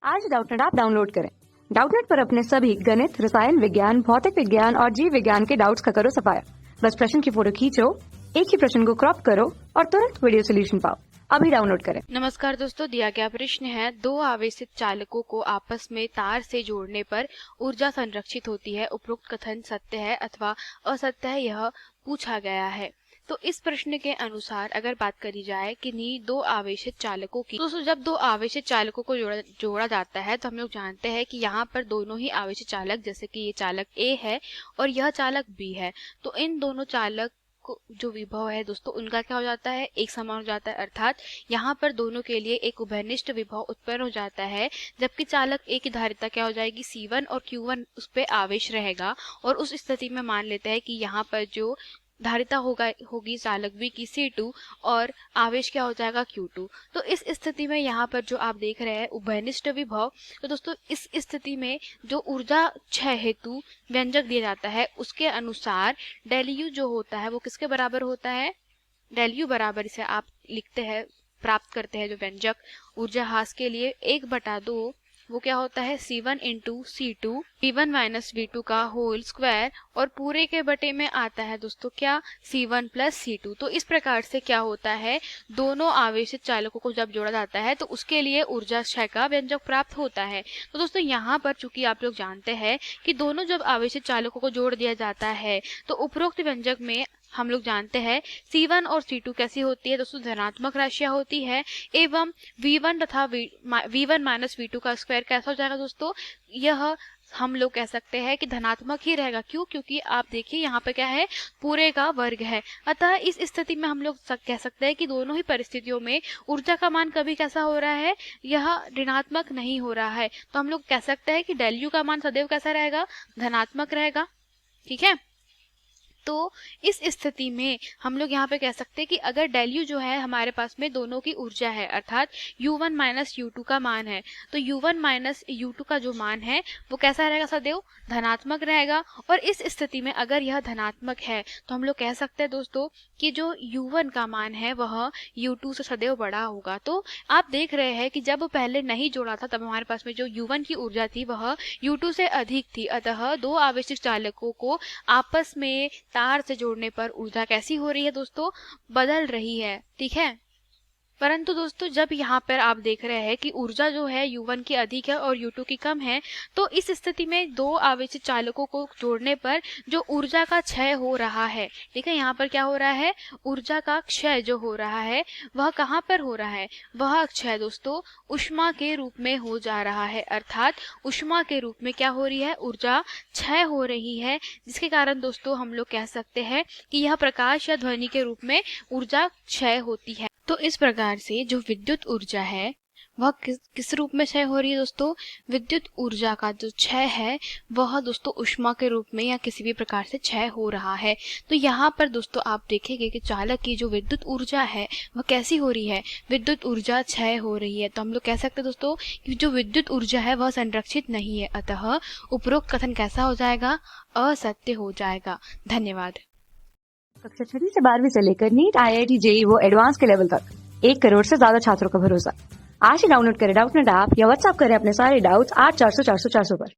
आज Doubtnut app download करें। Doubtnut पर अपने सभी गणित, रसायन विज्ञान, भौतिक विज्ञान और जीव विज्ञान के डाउट्स का करो सफाया। बस प्रश्न की फोटो खींचो, एक ही प्रश्न को क्रॉप करो और तुरंत वीडियो सोल्यूशन पाओ। अभी डाउनलोड करें। नमस्कार दोस्तों, दिया गया प्रश्न है, दो आवेशित चालकों को आपस में तार से जोड़ने पर ऊर्जा संरक्षित होती है। उपरोक्त कथन सत्य है अथवा असत्य है, यह पूछा गया है। तो इस प्रश्न के अनुसार अगर बात करी जाए कि दो आवेशित चालकों की, दोस्तों जब दो आवेशित चालकों को जोड़ा जाता है तो हम लोग जानते हैं कि यहाँ पर दोनों ही आवेशित चालक, जैसे कि ये चालक A है और यह चालक B है, तो इन दोनों चालक जो विभव है दोस्तों उनका क्या हो जाता है, एक समान हो जाता है। अर्थात यहाँ पर दोनों के लिए एक उभयनिष्ठ विभव उत्पन्न हो जाता है, जबकि चालक A की धारिता क्या हो जाएगी, C1 और Q1 उस पे आवेश रहेगा। और उस स्थिति में मान लेते हैं कि यहाँ पर जो धारिता होगी चालक B की C2 और आवेश क्या हो जाएगा Q2। तो इस स्थिति में यहाँ पर जो आप देख रहे हैं उभयनिष्ठ विभव, तो दोस्तों इस स्थिति में जो ऊर्जा क्षय हेतु व्यंजक दिया जाता है उसके अनुसार डेल U जो होता है वो किसके बराबर होता है, डेल U बराबर इसे आप लिखते हैं, प्राप्त करते हैं जो व्यंजक ऊर्जा ह्रास के लिए 1/2 वो क्या होता है C1 into C2 V1 minus V2 का होल स्क्वायर और पूरे के बटे में आता है दोस्तों क्या, C1 प्लस C2। तो इस प्रकार से क्या होता है, दोनों आवेशित चालकों को जब जोड़ा जाता है तो उसके लिए ऊर्जा क्षय का व्यंजक प्राप्त होता है। तो दोस्तों यहाँ पर चूंकि आप लोग जानते हैं कि दोनों जब आवेशित चालकों को जोड़ दिया जाता है तो उपरोक्त व्यंजक में हम लोग जानते हैं C1 और C2 कैसी होती है दोस्तों, धनात्मक राशियां होती है, एवं V1 तथा V1 माइनस V2 का स्क्वायर कैसा हो जाएगा दोस्तों, यह हम लोग कह सकते हैं कि धनात्मक ही रहेगा। क्यों, क्योंकि आप देखिए यहाँ पे क्या है, पूरे का वर्ग है। अतः इस स्थिति में हम लोग कह सकते हैं कि दोनों ही परिस्थितियों में ऊर्जा का मान कभी कैसा हो रहा है, यह ऋणात्मक नहीं हो रहा है। तो हम लोग कह सकते हैं कि डेल यू का मान सदैव कैसा रहेगा, धनात्मक रहेगा। ठीक है, तो इस स्थिति में हम लोग यहाँ पे कह सकते हैं कि अगर डेल यू जो है हमारे पास में दोनों की ऊर्जा है, अर्थात U1 माइनस U2 का मान है, तो U1 माइनस U2 का जो मान है वो कैसा रहेगा, सदैव धनात्मक रहेगा। और इस स्थिति में अगर यह धनात्मक है तो हम लोग कह सकते हैं दोस्तों कि जो U1 का मान है वह U2 से सदैव बड़ा होगा। तो आप देख रहे हैं कि जब पहले नहीं जोड़ा था तब हमारे पास में जो U1 की ऊर्जा थी वह U2 से अधिक थी। अतः दो आवेशित चालकों को आपस में तार से जोड़ने पर ऊर्जा कैसी हो रही है दोस्तों, बदल रही है। ठीक है, परंतु दोस्तों जब यहाँ पर आप देख रहे हैं कि ऊर्जा जो है U1 की अधिक है और U2 की कम है, तो इस स्थिति में दो आवेशित चालकों को जोड़ने पर जो ऊर्जा का क्षय हो रहा है, ठीक है, यहाँ पर क्या हो रहा है, ऊर्जा का क्षय जो हो रहा है वह कहाँ पर हो रहा है, वह क्षय दोस्तों ऊष्मा के रूप में हो जा रहा है। अर्थात ऊष्मा के रूप में क्या हो रही है, ऊर्जा क्षय हो रही है, जिसके कारण दोस्तों हम लोग कह सकते हैं कि यह प्रकाश या ध्वनि के रूप में ऊर्जा क्षय होती है। तो इस प्रकार से जो विद्युत ऊर्जा है वह किस रूप में क्षय हो रही है दोस्तों, विद्युत ऊर्जा का जो क्षय है वह दोस्तों ऊष्मा के रूप में या किसी भी प्रकार से क्षय हो रहा है। तो यहाँ पर दोस्तों आप देखेंगे कि चालक की जो विद्युत ऊर्जा है वह कैसी हो रही है, विद्युत ऊर्जा क्षय हो रही है। तो हम लोग कह सकते हैं दोस्तों कि जो विद्युत ऊर्जा है वह संरक्षित नहीं है, अतः उपरोक्त कथन कैसा हो जाएगा, असत्य हो जाएगा। धन्यवाद। कक्षा 6 से 12वीं से लेकर नीट, IIT, JEE वो एडवांस के लेवल तक 1 करोड़ से ज्यादा छात्रों का भरोसा। आज ही डाउनलोड करें डाउटनेट ऐप या व्हाट्सएप करें अपने सारे डाउट्स 8400 400 400 पर।